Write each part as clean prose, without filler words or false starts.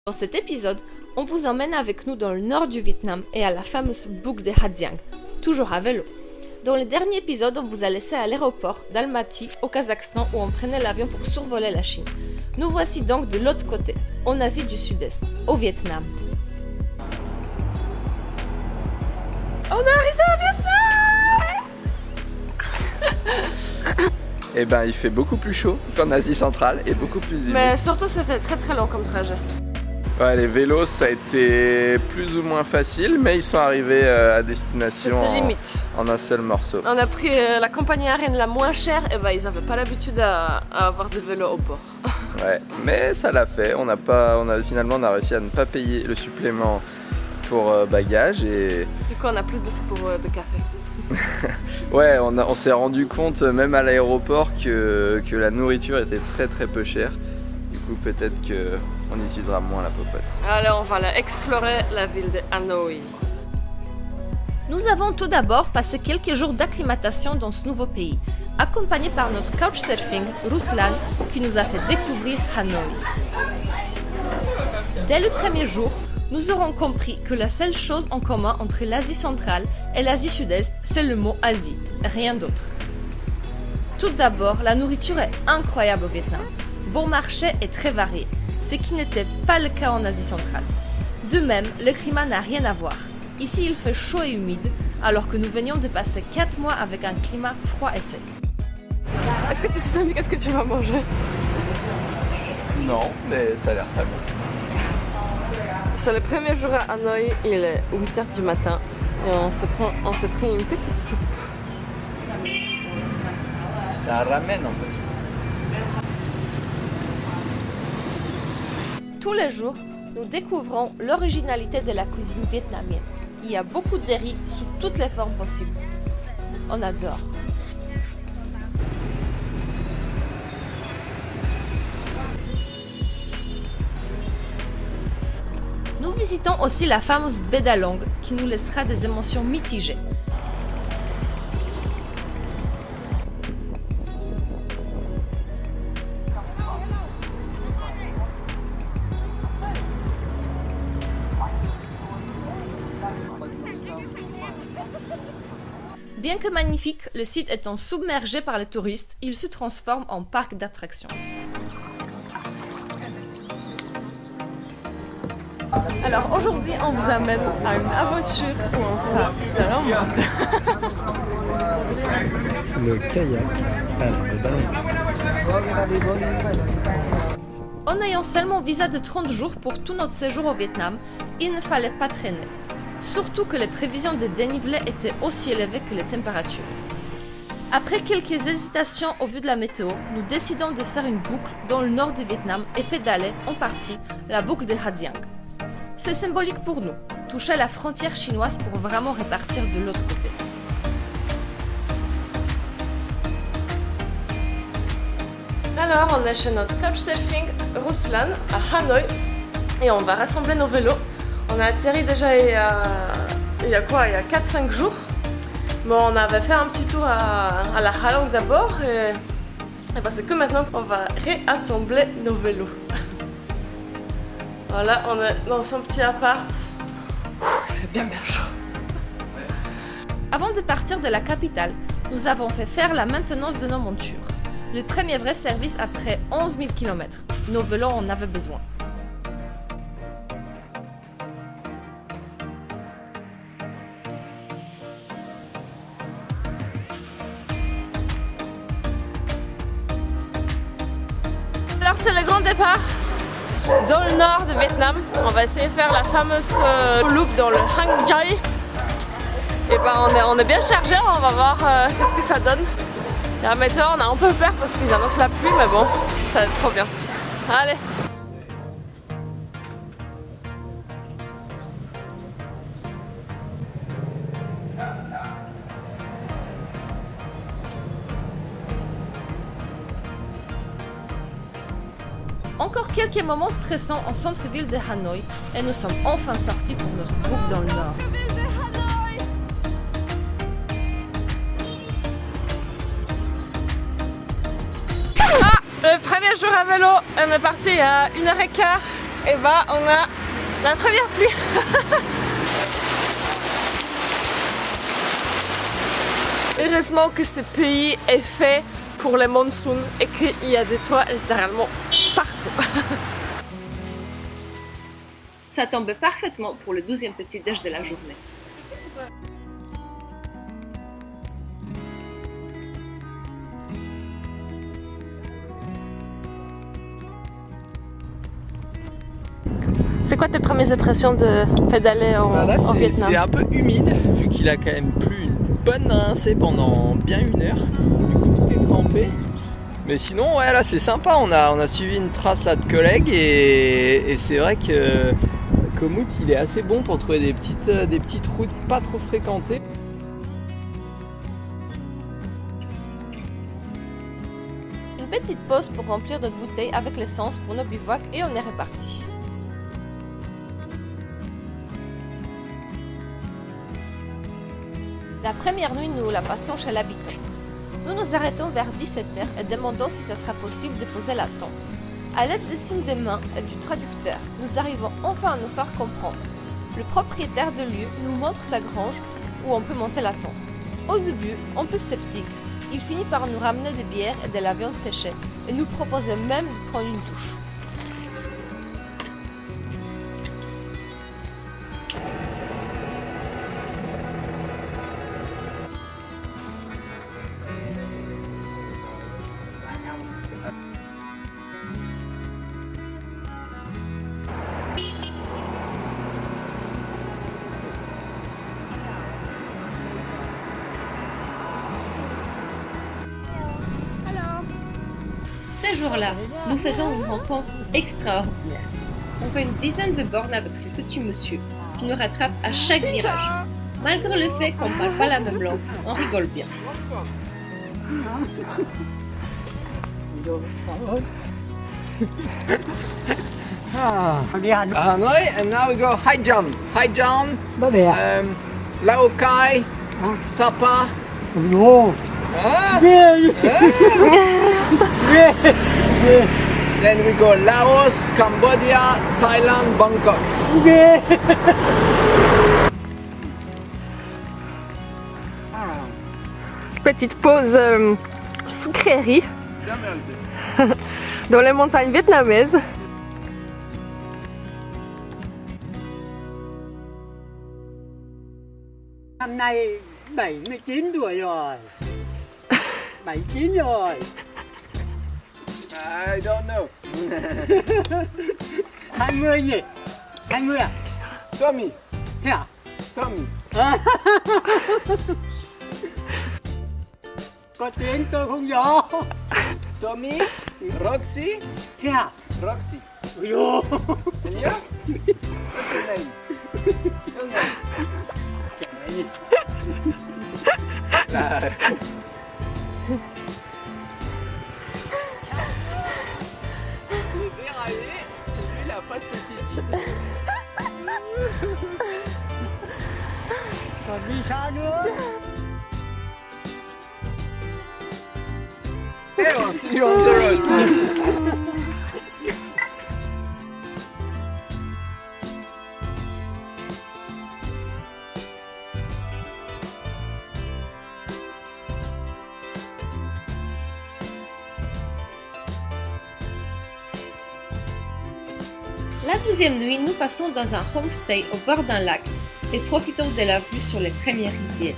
Dans cet épisode, on vous emmène avec nous dans le nord du Vietnam et à la fameuse boucle de Ha Giang, toujours à vélo. Dans le dernier épisode, on vous a laissé à l'aéroport d'Almaty au Kazakhstan où on prenait l'avion pour survoler la Chine. Nous voici donc de l'autre côté, en Asie du Sud-Est, au Vietnam. On est arrivé au Vietnam! Eh ben, il fait beaucoup plus chaud qu'en Asie centrale et beaucoup plus humide. Mais surtout, c'était très très long comme trajet. Ouais, les vélos, ça a été plus ou moins facile, mais ils sont arrivés à destination en un seul morceau. On a pris la compagnie aérienne la moins chère, et ben ils n'avaient pas l'habitude à avoir des vélos au port. Ouais, mais ça l'a fait. Finalement, on a réussi à ne pas payer le supplément pour bagages et... Du coup, on a plus de sous pour de café. Ouais, on s'est rendu compte, même à l'aéroport, que la nourriture était très très peu chère. Du coup, peut-être qu'on utilisera moins la popote. Alors, on va aller explorer la ville de Hanoi. Nous avons tout d'abord passé quelques jours d'acclimatation dans ce nouveau pays, accompagné par notre couchsurfing, Ruslan, qui nous a fait découvrir Hanoi. Dès le premier jour, nous aurons compris que la seule chose en commun entre l'Asie centrale et l'Asie sud-est, c'est le mot Asie, rien d'autre. Tout d'abord, la nourriture est incroyable au Vietnam. Bon marché est très varié, ce qui n'était pas le cas en Asie centrale. De même, le climat n'a rien à voir. Ici, il fait chaud et humide, alors que nous venions de passer 4 mois avec un climat froid et sec. Est-ce que tu sais qu'est-ce que tu vas manger? Non, mais ça a l'air très bon. C'est le premier jour à Hanoi, il est 8h du matin et on s'est pris une petite soupe. C'est un ramen en fait. Tous les jours, nous découvrons l'originalité de la cuisine vietnamienne. Il y a beaucoup de riz sous toutes les formes possibles. On adore. Nous visitons aussi la fameuse baie d'Along qui nous laissera des émotions mitigées. Bien que magnifique, le site étant submergé par les touristes, il se transforme en parc d'attractions. Alors aujourd'hui, on vous amène à une aventure où on sera seul au monde. Le kayak à la baie d'Along. En ayant seulement visa de 30 jours pour tout notre séjour au Vietnam, il ne fallait pas traîner. Surtout que les prévisions de dénivelé étaient aussi élevées que les températures. Après quelques hésitations au vu de la météo, nous décidons de faire une boucle dans le nord du Vietnam et pédaler en partie la boucle de Ha Giang. C'est symbolique pour nous, toucher la frontière chinoise pour vraiment repartir de l'autre côté. Alors, on est chez notre couchsurfing Ruslan à Hanoi et on va rassembler nos vélos. On a atterri déjà il y a 4-5 jours. Bon, on avait fait un petit tour à la Ha Long d'abord et ben c'est que maintenant qu'on va réassembler nos vélos. Voilà, on est dans son petit appart. Il fait bien chaud. Avant de partir de la capitale, nous avons fait faire la maintenance de nos montures. Le premier vrai service après 11 000 km. Nos vélos en avaient besoin. Alors c'est le grand départ dans le nord du Vietnam. On va essayer de faire la fameuse loop dans le Hang Chai. Et ben on est bien chargé, on va voir qu'est-ce que ça donne. La météo, on a un peu peur parce qu'ils annoncent la pluie, mais bon, ça va être trop bien. Allez! Encore quelques moments stressants en centre-ville de Hanoi et nous sommes enfin sortis pour notre boucle dans le nord. Le premier jour à vélo, on est parti à 1h15 Et bah on a la première pluie. Heureusement que ce pays est fait pour les monsoons et qu'il y a des toits littéralement partout. Ça tombe parfaitement pour le 12e petit déj de la journée. C'est quoi tes premières impressions de pédaler en Vietnam? C'est un peu humide vu qu'il a quand même plu une bonne rincée pendant bien 1 heure. Du coup tout est trempé. Mais sinon ouais là c'est sympa, on a suivi une trace là de collègues et c'est vrai que Komoot il est assez bon pour trouver des petites routes pas trop fréquentées. Une petite pause pour remplir notre bouteille avec l'essence pour nos bivouacs et on est reparti. La première nuit, nous la passons chez l'habitant. Nous nous arrêtons vers 17h et demandons si ça sera possible de poser la tente. À l'aide des signes des mains et du traducteur, nous arrivons enfin à nous faire comprendre. Le propriétaire de lieu nous montre sa grange où on peut monter la tente. Au début, un peu sceptique, il finit par nous ramener des bières et de la viande séchée et nous proposer même de prendre une douche. Ces jours-là, nous faisons une rencontre extraordinaire. On fait une dizaine de bornes avec ce petit monsieur qui nous rattrape à chaque virage. Malgré le fait qu'on ne parle pas la même langue, on rigole bien. Hanoi and now we go high jump. High jump. Lao Cai. Sapa. Then we go Laos, Cambodia, Thailand, Bangkok. Petite pause sucrerie dans les montagnes vietnamaises. Năm nay 79 tuổi rồi. 79 rồi. I don't know. 20 nhỉ? 20 à? Tommy. Thế à? Tommy. Có tiếng tôi không rõ. Tommy. Roxy. Thế à? Roxy. Ôi dồi. And you? What's your name? Your name? Le verre à lui, il a pas de petite idée. Còn đi xa nữa. Hey, I'll see you on the road. La 12e nuit, nous passons dans un homestay au bord d'un lac et profitons de la vue sur les premières rizières.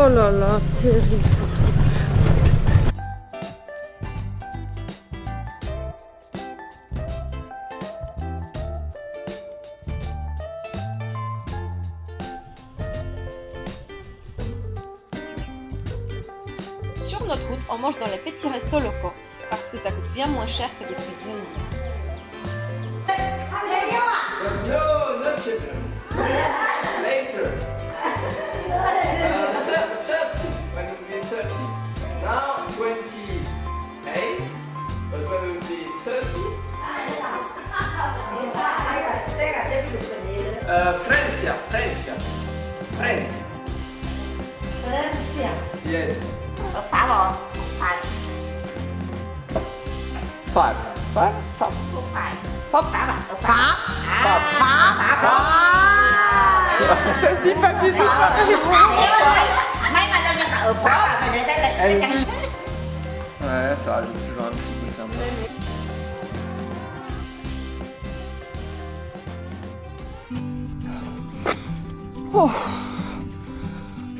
Oh là là, terrible ce truc. Sur notre route, on mange dans les petits restos locaux parce que ça coûte bien moins cher que de cuisiner nous-mêmes. No, not children. Later. 30. When it will be 30. Now 28. But when it will be 30. Francia. France. Francia. Yes. Pháp không? Phải. Pháp. Không phải. Pháp. Pháp à? Ở Pháp. Pháp. Pháp. Ça se dit pas du tout. May mà đâu nhưng mà ở Pháp là phải để đây là Ouais, ça rajoute toujours un petit goût sympa. Oh,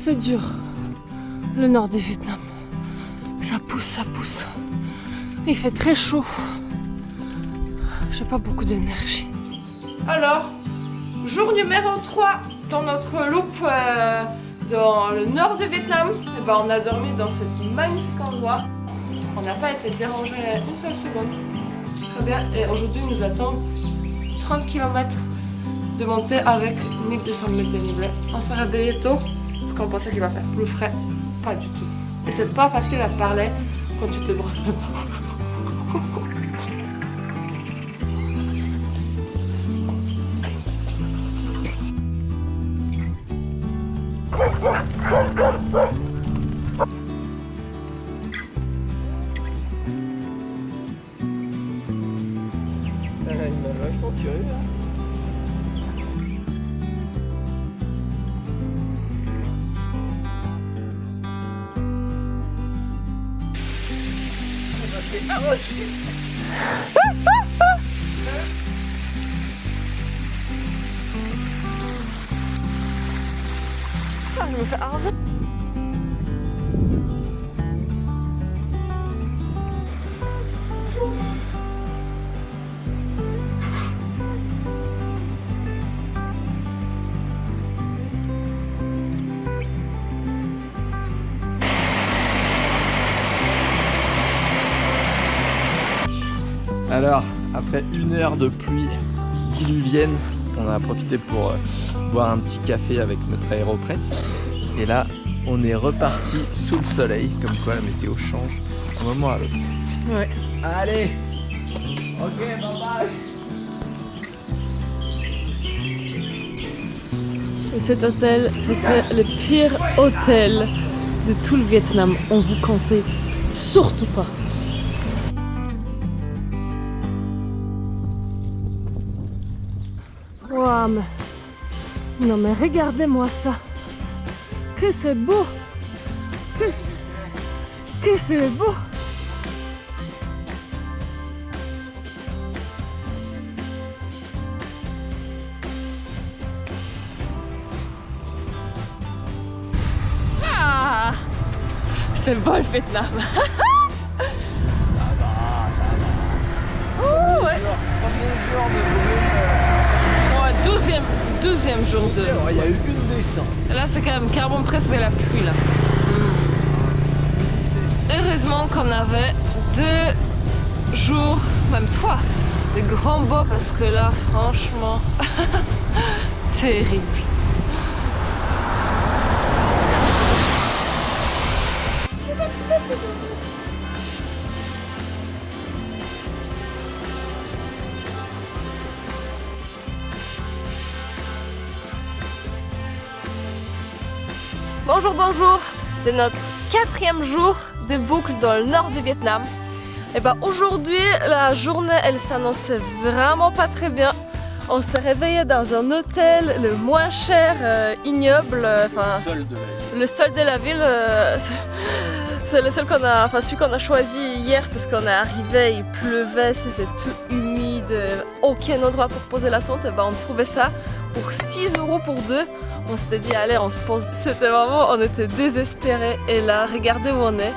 c'est dur. Le nord du Vietnam. Ça pousse. Il fait très chaud. J'ai pas beaucoup d'énergie. Alors, jour numéro 3 dans notre loop dans le nord du Vietnam. Et ben, on a dormi dans cet magnifique endroit. On n'a pas été dérangé une seule seconde. Très bien. Et aujourd'hui, il nous attend 30 km de montée avec 1200 mètres de dénivelé. On s'est réveillé tôt parce qu'on pensait qu'il va faire plus frais. Pas du tout. Et c'est pas facile à parler quand tu te brosses le bras. Ça a une vachement tiré là. Ah, je me fais arnaquer. Alors, après 1 heure de pluie diluvienne, on a profité pour boire un petit café avec notre aéropress. Et là, on est reparti sous le soleil, comme quoi la météo change d'un moment à l'autre. Ouais. Allez. Ok, bye bye. Et cet hôtel, c'était le pire hôtel de tout le Vietnam. On vous conseille surtout pas. Waouh, mais... Non mais regardez-moi ça. Que c'est beau. Que c'est beau. Ah, c'est beau le Vietnam. Oh, ouais. Ouais, 12e jour de... Il y a eu une descente. Là, c'est quand même carrément presque de la pluie, là. Heureusement qu'on avait 2 jours, même 3, de grand beau, parce que là, franchement, terrible. Bonjour, de notre 4e jour de boucle dans le nord du Vietnam. Et ben aujourd'hui, la journée, elle s'annonçait vraiment pas très bien. On s'est réveillé dans un hôtel le moins cher, ignoble, le seul de la ville. C'est le seul qu'on a, enfin celui qu'on a choisi hier parce qu'on est arrivé, il pleuvait, c'était tout humide, aucun endroit pour poser la tente. Et ben on trouvait ça pour 6 € pour 2. On s'était dit allez, on se pose. C'était vraiment, on était désespérés. Et là, regardez où on est.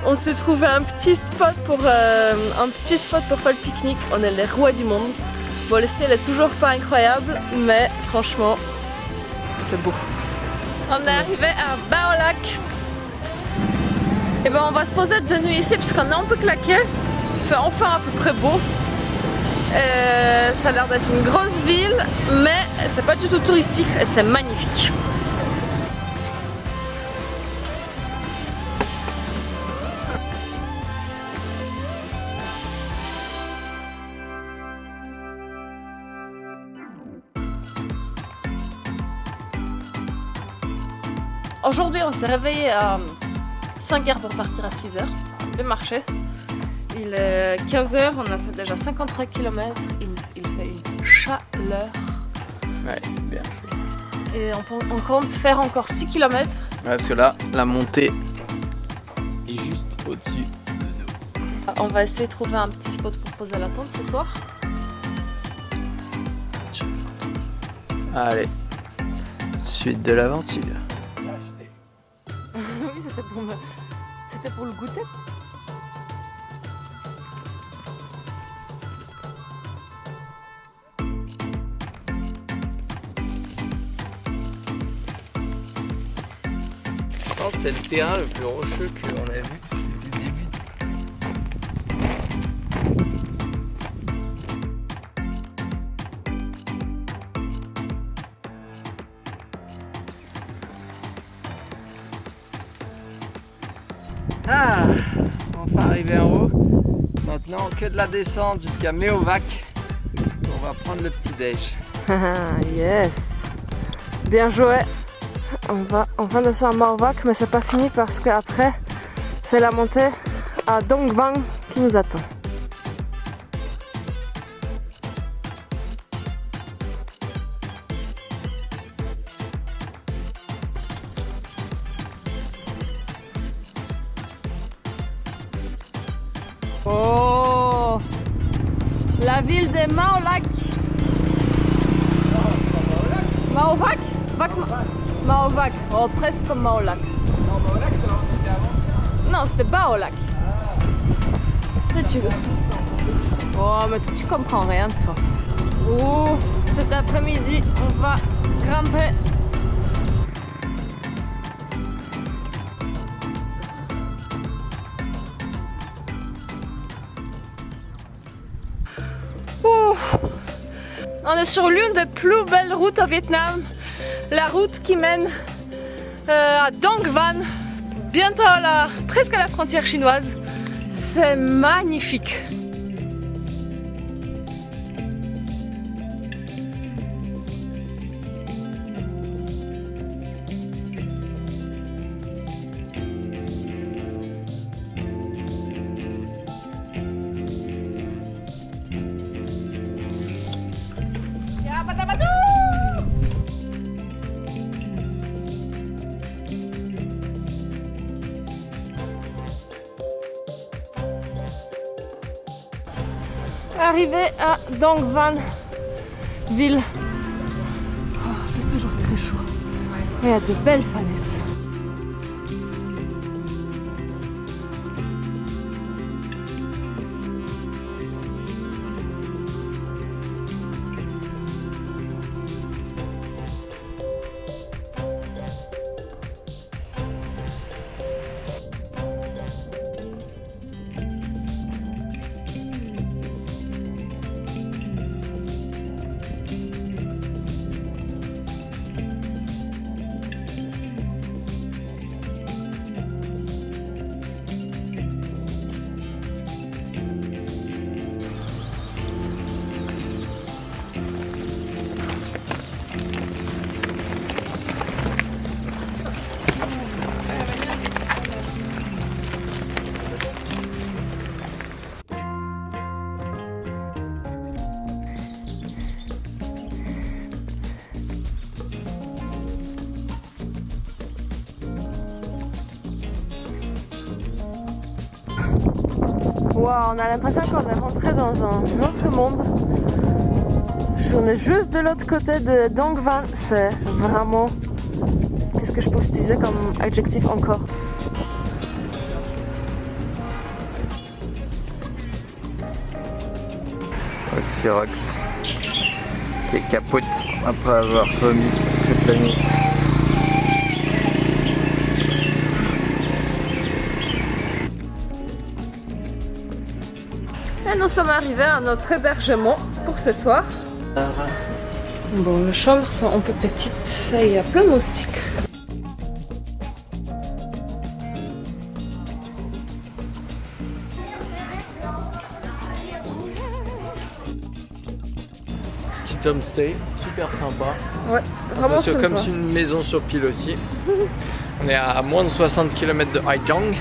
On s'est trouvé un petit spot pour faire le pique-nique. On est les rois du monde. Bon, le ciel est toujours pas incroyable, mais franchement, c'est beau. On est arrivé à Bao Lac. Et ben on va se poser de nuit ici parce qu'on est un peu claqué. Il fait enfin à peu près beau. Ça a l'air d'être une grosse ville, mais c'est pas du tout touristique et c'est magnifique. Aujourd'hui, on s'est réveillé à 5h pour partir à 6h. On peut marcher. Il est 15h, on a fait déjà 53 km. Il fait une chaleur. Ouais, bien. Et on compte faire encore 6 km. Ouais, parce que là, la montée est juste au-dessus de nous. On va essayer de trouver un petit spot pour poser la tente ce soir. Allez, suite de l'aventure. Oui, c'était pour le goûter. Je pense que c'est le terrain le plus rocheux qu'on a vu depuis le début. Ah, enfin arrivé en haut. Maintenant que de la descente jusqu'à Méovac. On va prendre le petit déj. Yes. Bien joué. On va descendre à Méovac, mais c'est pas fini parce qu'après c'est la montée à Dong Van qui nous attend. Oh, la ville de Maolac. Maovac? Maovac. Oh, presque comme Maolac. Non, Maolac, c'est là où on était avant. Non, c'était Baolac. Tu veux. Oh, mais toi, tu comprends rien, toi. Oh, cet après-midi, on va grimper. On est sur l'une des plus belles routes au Vietnam, la route qui mène à Dong Van, bientôt presque à la frontière chinoise. C'est magnifique. Arrivé à Dong Van ville. Oh, c'est toujours très chaud. Il y a de belles falaises. Wow, on a l'impression qu'on est rentré dans un autre monde. On est juste de l'autre côté de Dong Van. C'est vraiment... Qu'est-ce que je peux utiliser comme adjectif encore? Oxyrox qui capote après avoir vomi toute la nuit. Et nous sommes arrivés à notre hébergement pour ce soir. Bon, les chambres sont un peu petites et il y a plein de moustiques. Petit homestay, super sympa. Ouais, vraiment sympa. Comme une maison sur pile aussi. On est à moins de 60 km de Haijiang,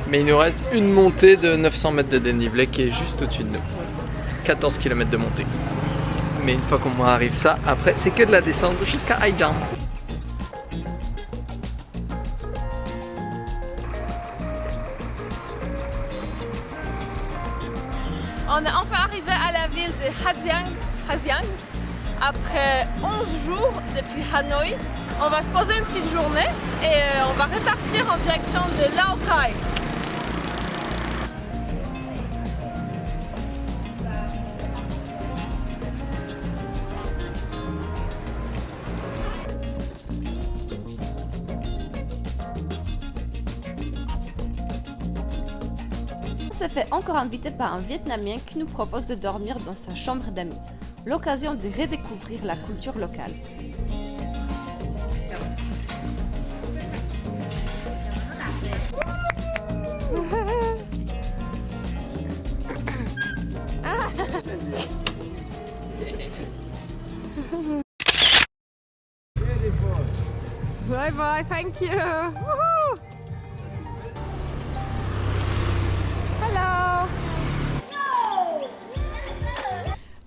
mais il nous reste une montée de 900 mètres de dénivelé qui est juste au-dessus de nous. 14 km de montée. Mais une fois qu'on arrive ça, après c'est que de la descente jusqu'à Haijiang. On est enfin arrivé à la ville de Hajiang. Après 11 jours depuis Hanoï, on va se poser une petite journée et on va repartir en direction de Lao Cai. On s'est fait encore inviter par un Vietnamien qui nous propose de dormir dans sa chambre d'amis. L'occasion de redécouvrir la culture locale. Bye bye, thank you. Woohoo! Hello.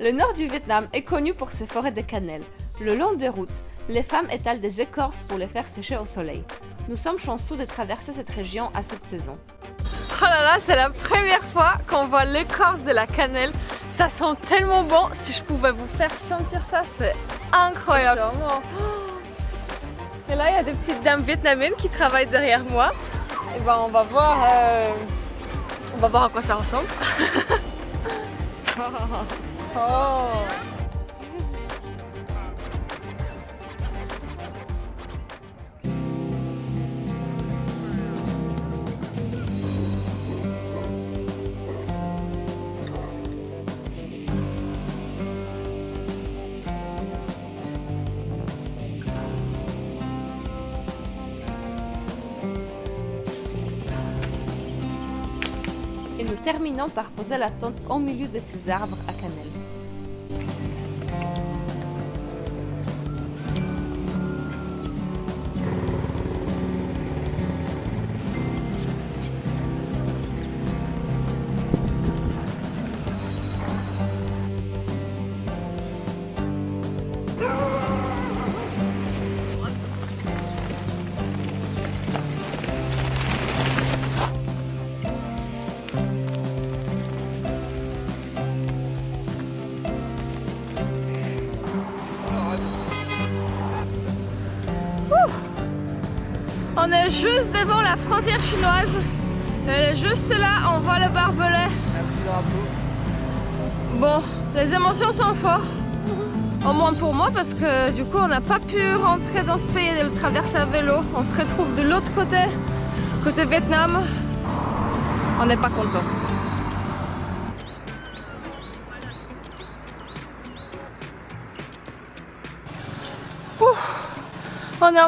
Le nord du Vietnam est connu pour ses forêts de cannelle. Le long des routes, les femmes étalent des écorces pour les faire sécher au soleil. Nous sommes chanceux de traverser cette région à cette saison. Oh là là, c'est la première fois qu'on voit l'écorce de la cannelle. Ça sent tellement bon. Si je pouvais vous faire sentir ça, c'est incroyable. Et là, il y a des petites dames vietnamiennes qui travaillent derrière moi. Et ben, on va voir à quoi ça ressemble. Oh. Et nous terminons par poser la tente au milieu de ces arbres à cannelle. On est juste devant la frontière chinoise. Et juste là, on voit le barbelé. Un petit drapeau. Bon, les émotions sont fortes. Au moins pour moi, parce que du coup, on n'a pas pu rentrer dans ce pays et le traverser à vélo. On se retrouve de l'autre côté Vietnam. On n'est pas content. On est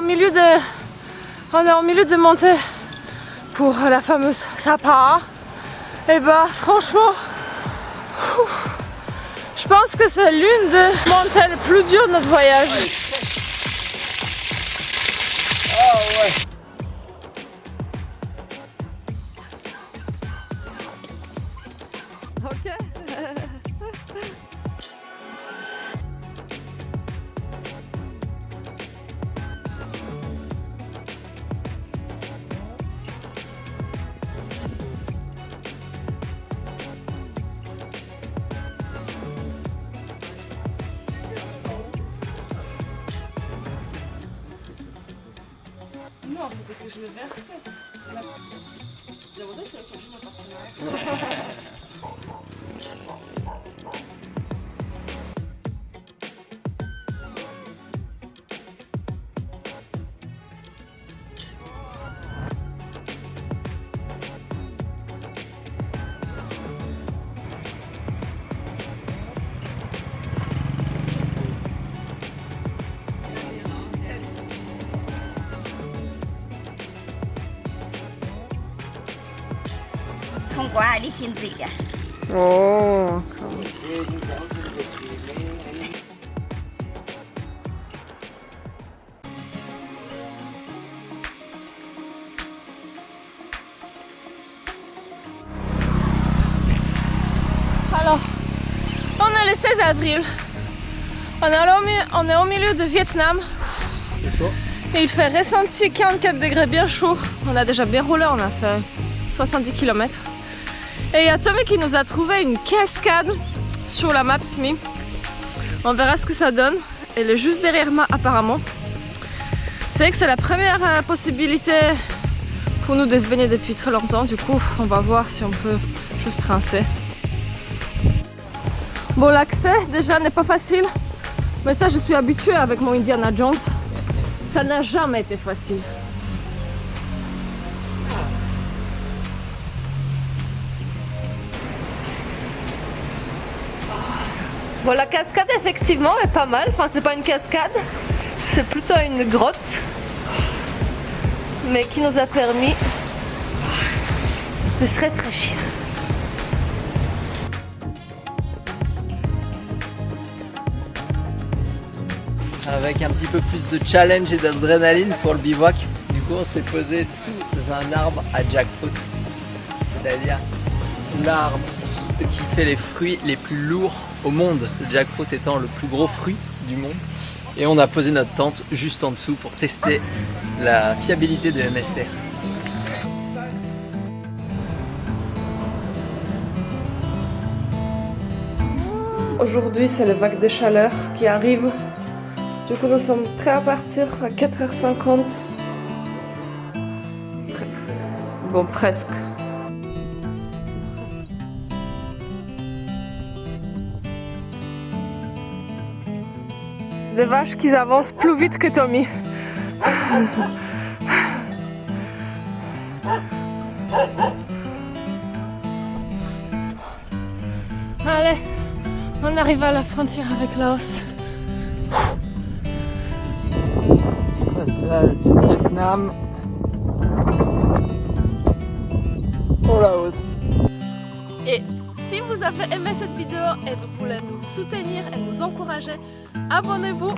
en milieu de montée pour la fameuse Sapa. Et bah franchement, je pense que c'est l'une des montées les plus dures de notre voyage. Ah ouais. Ok. Non, c'est parce que je l'ai versé. Hôm qua ai đi xin gì à? Oh. 16 avril. On est au milieu de Vietnam. C'est chaud. Et il fait ressenti 44 degrés bien chaud. On a déjà bien roulé, on a fait 70 km. Et il y a Tommy qui nous a trouvé une cascade sur la Maps.me. On verra ce que ça donne. Elle est juste derrière moi apparemment. C'est vrai que c'est la première possibilité pour nous de se baigner depuis très longtemps. Du coup, on va voir si on peut juste rincer. Bon, l'accès déjà n'est pas facile. Mais ça, je suis habituée avec mon Indiana Jones. Ça n'a jamais été facile. Bon, la cascade effectivement est pas mal. Enfin, c'est pas une cascade, c'est plutôt une grotte, mais qui nous a permis de se rafraîchir. Avec un petit peu plus de challenge et d'adrénaline pour le bivouac. Du coup, on s'est posé sous un arbre à jackfruit, c'est-à-dire l'arbre qui fait les fruits les plus lourds au monde, le jackfruit étant le plus gros fruit du monde. Et on a posé notre tente juste en dessous pour tester la fiabilité de MSR. Aujourd'hui, c'est les vagues de chaleur qui arrivent. Du coup, nous sommes prêts à partir à 4h50. Bon, presque. Des vaches qui avancent plus vite que Tommy. Allez, on arrive à la frontière avec Laos. Passage du Vietnam au Laos. Et si vous avez aimé cette vidéo et vous voulez nous soutenir et nous encourager, abonnez-vous